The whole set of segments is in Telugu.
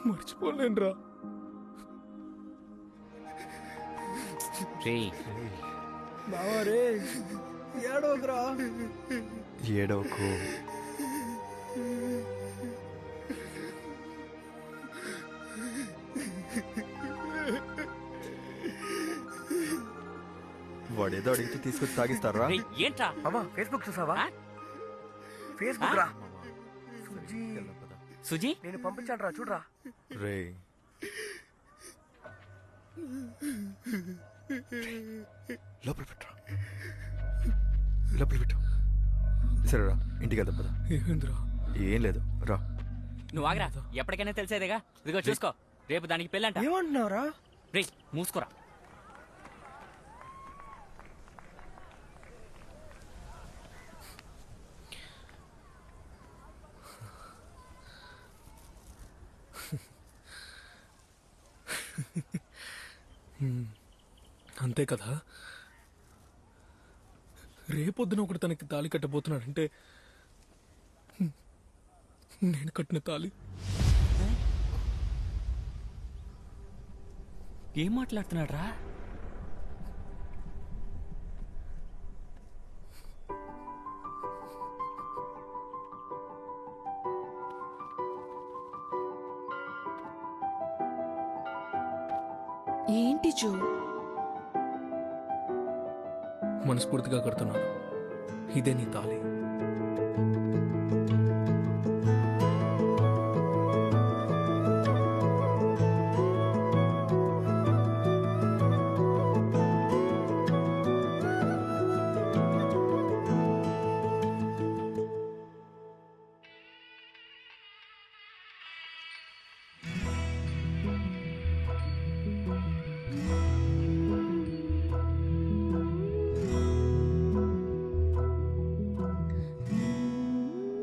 మర్చిపోలేనురా. బావా రే, ఏడవకురా. ఏడవకు. వాడేదో అడిగితే తీసుకొచ్చి తాగిస్తారా? ఏంట్రా అమ్మా ఫేస్బుక్ చూసావా? ఫేస్బుక్ రా. సుజీ నేను పంపించాను రా, చూడరా. రే లోపల పెట్టరా, లోపల పెట్టు. సరే రా, ఇంటికి వెళ్దాం పద. ఏంద్రా? ఏం లేదు రా. నువ్వు ఆగరా, ఎప్పటికైనా తెలిసేదేగా. ఇదిగో చూసుకో, రేపు దానికి పెళ్ళంట. ఏమంటున్నావురా? రే మూసుకోరా. అంతే కదా. రేపొద్దున ఒకటి తనకి తాళి కట్టబోతున్నాడంటే నేను కట్టిన తాళి. ఏం మాట్లాడుతున్నాడు రా? ఏంటి జో? మనస్ఫూర్తిగా కడుతున్నాను. ఇదే నీ తాళి.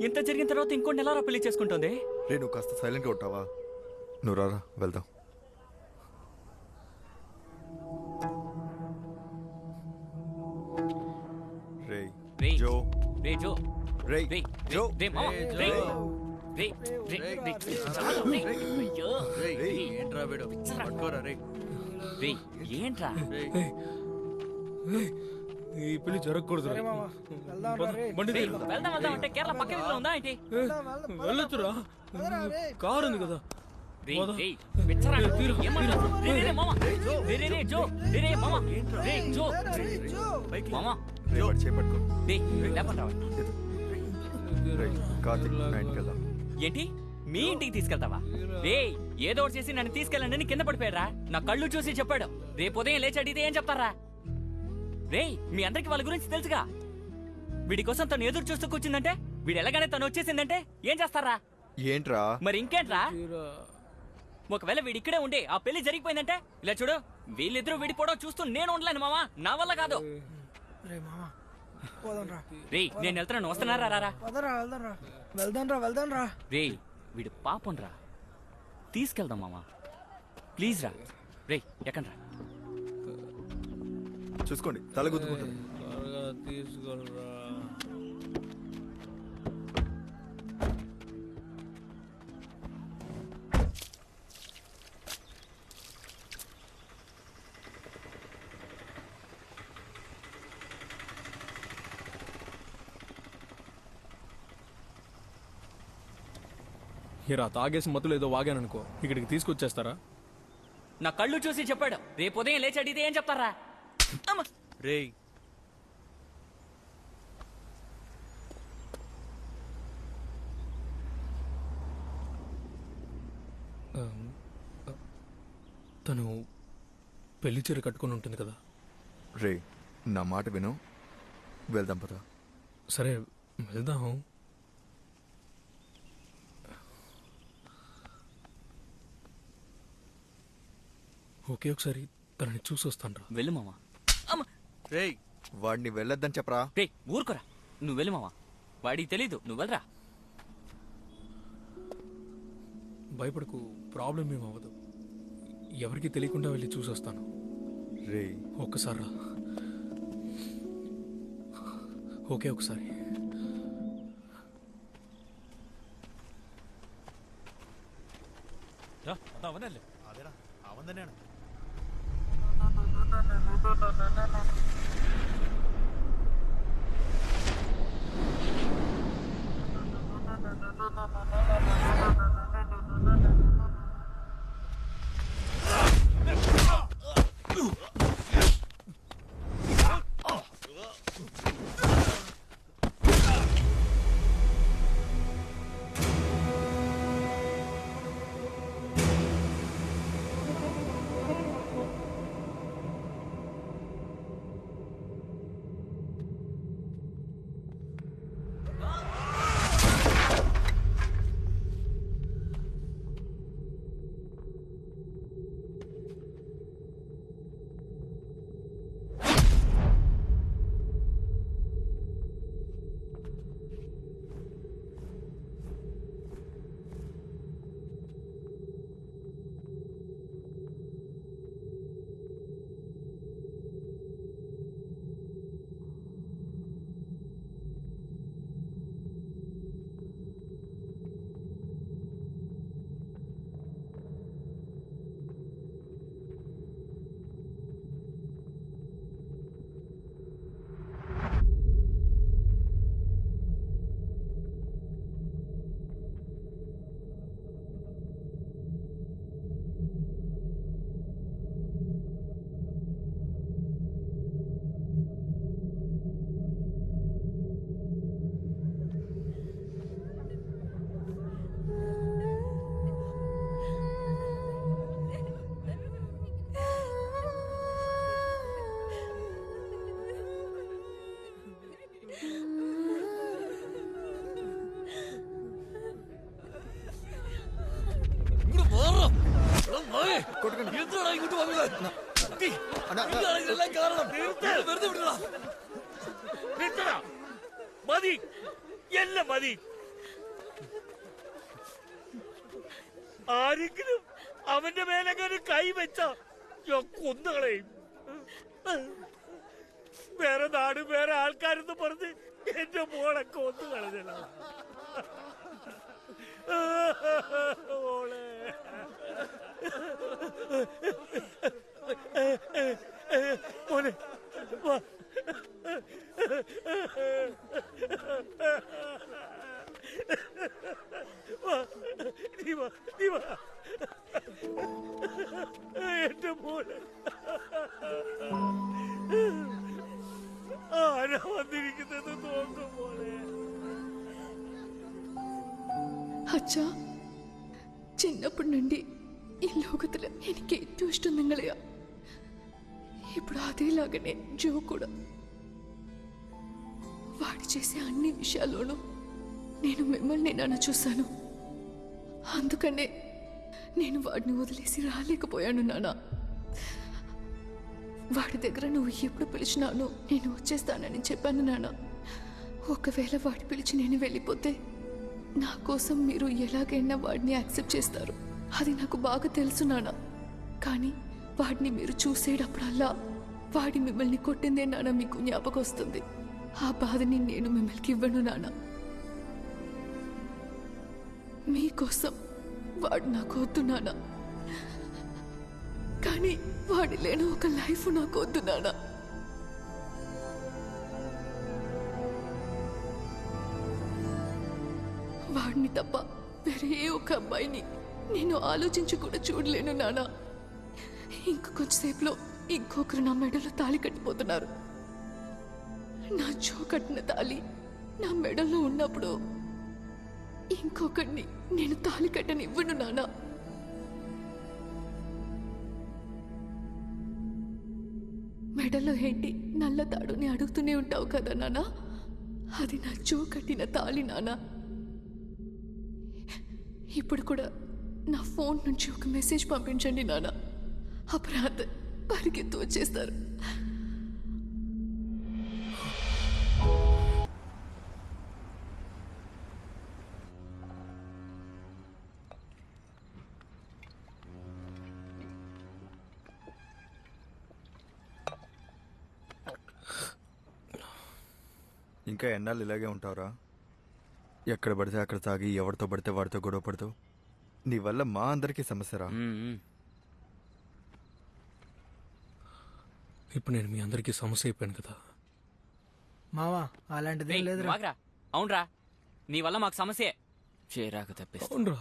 ఇంత జరిగిన తర్వాత ఇంకోటి ఎలా పెళ్లి చేసుకుంటుంది? రే నువ్వు కాస్త సైలెంట్గా ఉంటావా? నువ్వు రారా వెళ్దాం. రే రే జో, రే జో, రే రే జో, రే మామ, రే రే రే రే చాలు, రే. అయ్యో, ఏంట్రా వీడు? పట్టుకోరా రే. రే ఏంట్రా? ఏయ్, ఏయ్, ఈ పెళ్లి జరగకూడదు. సరే మామ, వెళ్దాం రా రే. బండి రే, తీరు. వెళ్దాం వెళ్దాం అంటే కేరళ పక్క వీధిలో ఉందా ఏంటి? వెళ్ళొచ్చురా, కారు ఉంది కదా. రే రే పిచ్చరా, ఏం మాట్లాడుతున్నావు? రే రే మామ, రే రే జో, రే రే మామ, రే జో మామ, రే వాడు చేపట్టుకో. రే లేపండి రా. రే కార్తిక్ నా ఇంటికి వెళ్దాం. ఏంటి మీ ఇంటికి తీసుకెళ్తావా? రే ఏదో ఒకటి చేసి నన్ను తీసుకెళ్ళండి అని కింద పడిపోయారా? నా కళ్ళు చూసి చెప్పాడు. రేపు ఉదయం లేచి అడిగితే ఏం చెప్తారా? రే మీ అందరికి వాళ్ళ గురించి తెలుసుగా. వీడి కోసం తను ఎదురు చూస్తూ కూర్చుందంటే, వీడు ఎలాగానే తను వచ్చేసిందంటే ఏం చేస్తారా? ఏంట్రా? మరి ఇంకేంట్రా? ఒకవేళ వీడి ఇక్కడే ఉండి ఆ పెళ్లి జరిగిపోయిందంటే, ఇలా చూడు వీళ్ళిద్దరూ విడిపోవడం చూస్తూ నేను ఉండలేను మామా, నా వల్ల కాదు. రే మామ, పోదాం రా. రే నేను వెళ్తున్నాను, వస్తున్నారా? రారా. పదరా, వెళ్దాం రా. వెళ్దాం రా, వెళ్దాం రా. రే వీడు పాపం రా, తీసుకెళ్దాం మామా, ప్లీజ్ రా. రే ఎక్కండి రా. చూసుకోండి, తల గుద్దుకుంటుంది. తీసుకెళ్ళరా. హీరా తాగేసి మత్తులు ఏదో వాగాననుకో, ఇక్కడికి తీసుకొచ్చేస్తారా? నా కళ్ళు చూసి చెప్పాడు. రేపు ఉదయం లేచి అడిగితే ఏం చెప్తారా? రే తను పెళ్లి చీర కట్టుకొని ఉంటుంది కదా. రే నా మాట విను, వెళ్దాం పద. సరే వెళ్దాం. ఓకే ఒకసారి తనని చూసి వస్తాను రా. వెళ్ళు మామా. రే వాడిని వెళ్ళొద్దని చెప్పరా. రే ఊరుకోరా, నువ్వు వెళ్ళు మామా, వాడికి తెలీదు, నువ్వు వెళ్ళరా. భయపడకు, ప్రాబ్లం ఏం అవ్వదు. ఎవరికి తెలియకుండా వెళ్ళి చూసి వస్తాను. రే ఒక్కసారి రా. ఓకే ఒకసారి. അവനല്ലേ അതെടാ അവൻ തന്നെയാണ് മതി എല്ലാം മതി. ആരെങ്കിലും അവന്റെ മേലെങ്ങനെ കൈ വെച്ച കൊന്നുകളയും. വേറെ നാട് വേറെ ആൾക്കാരെന്ന് പറഞ്ഞ് എന്റെ മോളെ കൊന്നു കളഞ്ഞ മോളെ. മോനെ വാ. എന്റെ മോനെ ആരാ വന്നിരിക്കുന്നത് നോക്കും മോനെ. అచ్చా చిన్నప్పటి నుండి ఈ లోకத்துல എനിക്ക് ഏറ്റവും ఇష్టం నిങ്ങളെയാ. ఇప్పుడు అదేలాగానే జో కూడా. వాడు చేసే అన్ని విషయాల్లోనూ నేను మిమ్మల్ని నాన్న చూశాను. అందుకనే నేను వాడిని వదిలేసి రాలేకపోయాను నాన్న. వాడి దగ్గర నువ్వు ఎప్పుడు పిలిచినాను నేను వచ్చేస్తానని చెప్పాను నాన్న. ఒకవేళ వాడి పిలిచి నేను వెళ్ళిపోతే నా కోసం మీరు ఎలాగైనా వాడిని యాక్సెప్ట్ చేస్తారు. అది నాకు బాగా తెలుసు నాన్న. కానీ వాడిని మీరు చూసేటప్పుడల్లా వాడి మిమ్మల్ని కొట్టిందే నాన్న మీకు జ్ఞాపకం వస్తుంది. ఆ బాధని నేను మిమ్మల్ని ఇవ్వను నాన్న. మీకోసం వాడు నాకు వద్దు నాన్న. కానీ వాడి లేని ఒక లైఫ్ నాకు వద్దు నాన్న. వాడిని తప్ప వేరే ఏ ఒక అబ్బాయిని నేను ఆలోచించి కూడా చూడలేను నాన్న. ఇంకొంచెంసేపులో ఇంకొకరు నా మెడలో తాళి కట్టిపోతున్నారు. నా జో కట్టిన తాళి నా మెడలో ఉన్నప్పుడు ఇంకొకరిని నేను తాళి కట్టనివ్వను నాన్న. మెడలో ఏంటి నల్ల తాడుని అడుగుతూనే ఉంటావు కదా నాన్న. అది నా జో కట్టిన తాళి నాన్న. ఇప్పుడు కూడా నా ఫోన్ నుంచి ఒక మెసేజ్ పంపించండి నాన్న. అపరాధ పరిగెత్తు వచ్చేస్తారు. ఇంకా ఎన్నాళ్ళు ఇలాగే ఉంటావురా? ఎక్కడ పడితే అక్కడ తాగి ఎవరితో పడితే వాడితో గొడవ పడతావు. నీ వల్ల మా అందరికీ సమస్యరా. ఇప్పుడు నేను మీ అందరికీ సమస్య అయిపోయాను కదా. మావా అలాంటిది రేయ్, లేదురా. నువ్వు ఆగురా. అవునరా, నీ వల్ల మాకు సమస్యే. చేరాక తప్పిస్తా. అవునరా,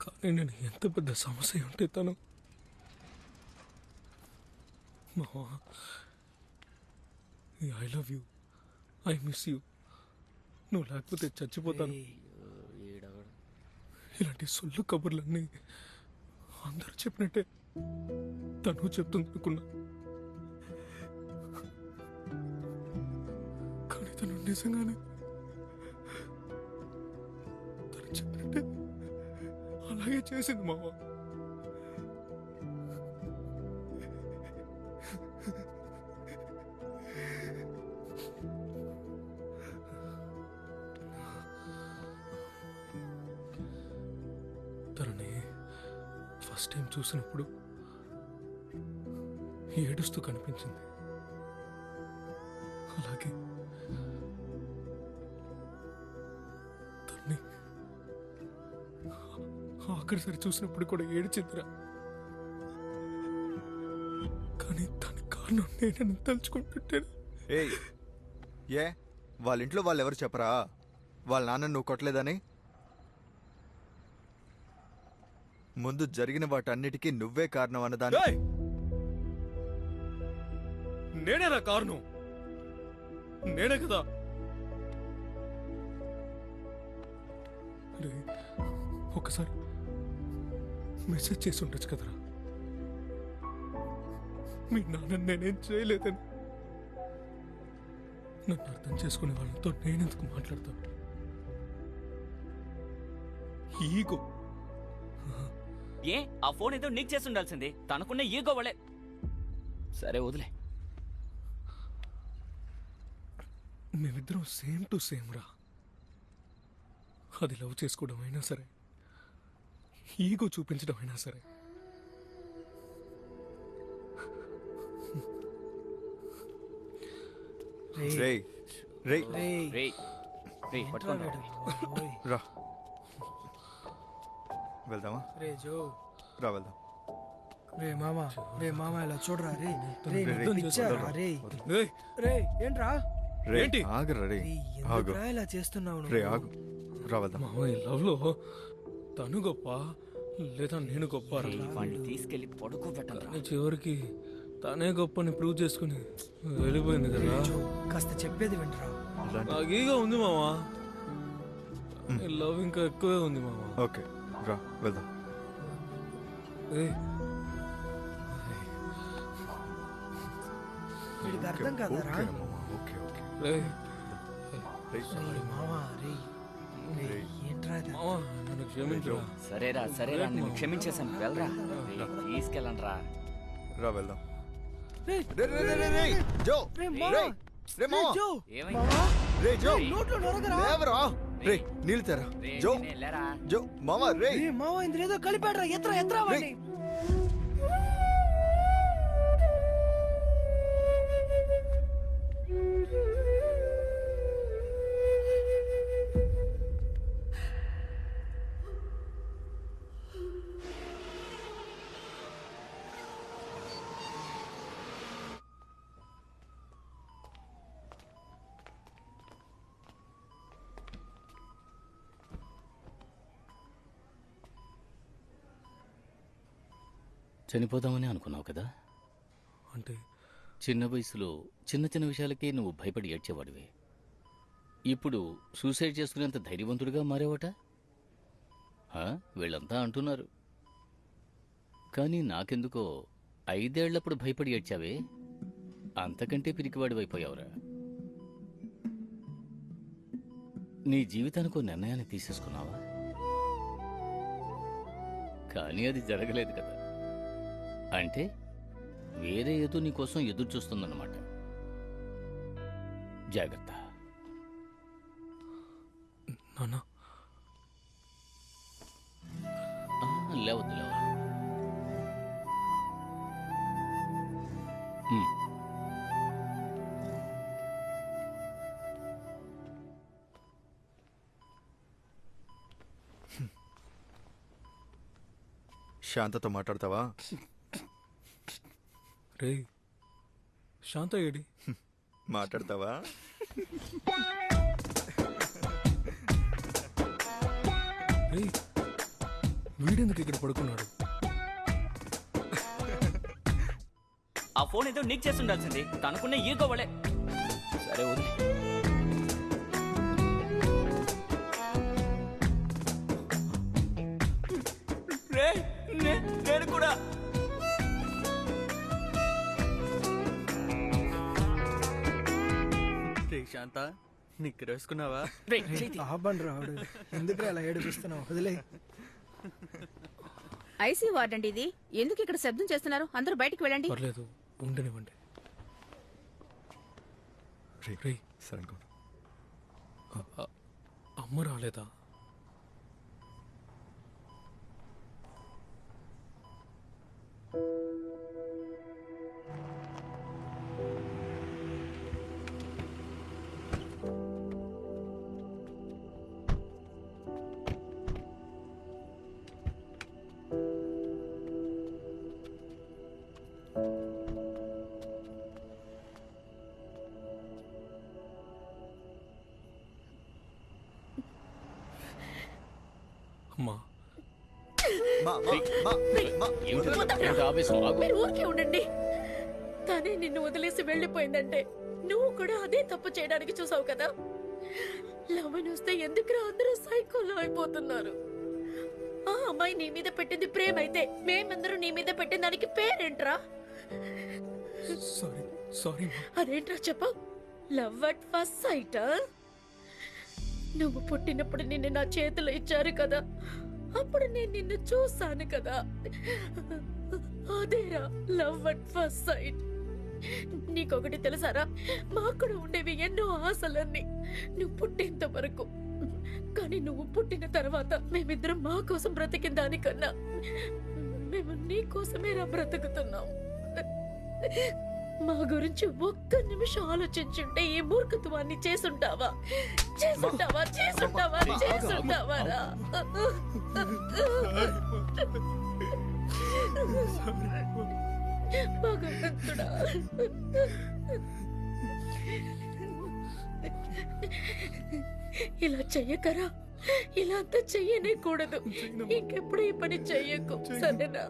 కానీ నేను ఎంత పెద్ద సమస్య ఉంటే తను మావా, I love you, I miss you, నువ్వు లేకపోతే చచ్చిపోతాను. ఇలాంటి సొల్లు కబుర్లన్నీ అందరూ చెప్పినట్టే తను చెప్తుంది అనుకున్నా, కానీ తను నిజంగానే తను చెప్పినట్టే అలాగే చేసింది మామ. తనని ఫస్ట్ టైం చూసినప్పుడు ఏడుస్తూ కనిపించింది. అలాగే తన్ని ఆఖరిసారి చూసినప్పుడు కూడా ఏడ్చిందిరా. కానీ దానికి కారణం నేనని తలుచుకుంటుంటాను. ఏయ్, ఏ వాళ్ళ ఇంట్లో వాళ్ళు ఎవరు చెప్పరా వాళ్ళ నాన్న నువ్వు కొట్టలేదని? ముందు జరిగిన వాటన్నిటికీ నువ్వే కారణం అన్నదాన్ని. ఏయ్! నేనేనా కారణం? నేనే కదా. రే, ఒకసారి మెసేజ్ చేసి ఉండొచ్చు కదరా, మీ నాన్న నేనేం చేయలేదని. నన్ను అర్థం చేసుకునే వాళ్ళతో నేనెందుకు మాట్లాడతాను? ఈగో. ఏ ఆ ఫోన్ ఏదో నీకు చేసి ఉండాల్సింది. తనకున్న ఈగో వలే. సరే వదిలే. మేమిద్దరం సేమ్ టు సేమ్ రా. అది లవ్ చేసుకోవడం అయినా సరే, ఈగో చూపించడం అయినా సరే. రేయ్ రేయ్ రేయ్, రేయ్ రేయ్ పట్టుకోండి. ఓయ్. రా వెళ్దామా? రే జో, రా వెళ్దాం. రే మామ ఇలా చూడరా. రే రే రే, నీకు పిచ్చారా? రే ఏయ్, రే ఏంట్రా? రే ఏంటి? ఆగరా రే, రే, ఆగు. ఎందుకురా ఇలా చేస్తున్నావు రే నువ్వు? ఆగు, రా వెళ్దాం. మామయ్య లవ్ లో తను గొప్ప లేదా నేను గొప్ప రా? రేయ్, వాణ్ణి తీసుకెళ్లి పడుకోబెట్టండి. కానీ చివరికి తనే గొప్పని ప్రూవ్ చేసుకుని వెళ్ళిపోయింది కదా. జో, కాస్త చెప్పేది వింటరా. ఇలాంటి నాకు ఈగో ఉంది మామా, లవ్ ఇంకా ఎక్కువే ఉంది మామా. ఓకే రా వెళ్దాం. ఏయ్, వీడికి అర్థం కాదారా? ఓకే మామ, ఓకే ఓకే. ఏయ్, రేయ్, రే మామ రే రే, ఏంట్రా ఇది? మామా నన్ను క్షమించురా. సరేరా సరేరా, నేను క్షమించేశాను. వెళ్ళరా. రేయ్, తీసుకెళ్ళండి రా. రా వెళ్దాం. రే, రే రే రే రే రే జో, రే రే మామ, రే మామ, జో, ఏమైంది? మామ, రే జో, నోట్లో నొరగరా? లేవరా. రే నీళ్ళు తెరా. రేయ్, జో నేనే, లేరా. జో మామ, రే రే మామ, ఇందులో ఏదో కలిపాడ్రా. ఎత్రా వాడిని. చనిపోదామని అనుకున్నావు కదా. అంటే చిన్న వయసులో చిన్న చిన్న విషయాలకే నువ్వు భయపడి ఏడ్చేవాడివే. ఇప్పుడు సూసైడ్ చేసుకునేంత ధైర్యవంతుడిగా మారేవట. వీళ్ళంతా అంటున్నారు. కానీ నాకెందుకో 5 ఏళ్లప్పుడు భయపడి ఏడ్చావే, అంతకంటే పిరికివాడివైపోయావురా. నీ జీవితానికో నిర్ణయాన్ని తీసేసుకున్నావా? కానీ అది జరగలేదు కదా. అంటే వేరే ఏదో నీకోసం ఎదురు చూస్తుందన్నమాట. జాగ్రత్త. నాన్న, లేవద్దు లేవ. శాంతతో మాట్లాడతావా? రే శాంత ఏడి? మాట్లాడతావా? రే వీడెందుకు ఇక్కడ పడుకున్నాడు? ఆ ఫోన్ ఏదో నీకు చేసి ఉండాల్సింది, తనకున్న ఈగో వలే. సరే వదిలే. నేను కూడా శాంత నిక్కర వేసుకున్నావా? ఆపండి రావుడు, ఎందుకు అలా ఏడిపిస్తున్నావు? వదిలే. ఐసీ వార్డ్ అండి ఇది. ఎందుకు ఇక్కడ శబ్దం చేస్తున్నారు? అందరూ బయటికి వెళ్ళండి. పర్లేదు ఉండనివ్వండి. రే సరే అనుకో. అమ్మ రాలేదా? అమ్మా ఏమిటి ఆవేశం? ఆగు. మీరు ఊరికే ఉండండి. కానీ నిన్ను వదిలేసి వెళ్ళిపోయిందంటే నువ్వు కూడా అదే తప్పు చేయడానికి చూసావు కదా. లవ్ అని వస్తే ఎందుకురా అందరూ సైకోలో అయిపోతున్నారు? ఆ అమ్మాయి నీ మీద పెట్టింది ప్రేమ అయితే మేమందరూ నీ మీద పెట్టిన దానికి పేరేంట్రా? సారీ సారీ అదేంట్రా చెప్పు. Love at first sight. నువ్వు పుట్టినప్పుడు నిన్ను నా చేతిలో ఇచ్చారు కదా, అప్పుడు నేను నిన్ను చూసాను కదా. అదేరా లవ్ అట్ ఫస్ట్ సైట్. నీకొకటి తెలుసారా, మాకు కూడా ఉండేవి ఎన్నో ఆశలన్నీ నువ్వు పుట్టేంత వరకు. కానీ నువ్వు పుట్టిన తర్వాత మేమిద్దరం మా కోసం బ్రతికిన దానికన్నా మేము నీ కోసమేరా బ్రతుకుతున్నాం. మా గురించి ఒక్క నిమిషం ఆలోచించుంటే ఈ మూర్ఖత్వాన్ని చేసుంటావా? చేసుంటావారా? భగవంతుడా, ఇలా చెయ్యకరా. ఇలా అంతా చెయ్యనే కూడదు. ఇంకెప్పుడు ఈ పని చెయ్యకు, సరేనా?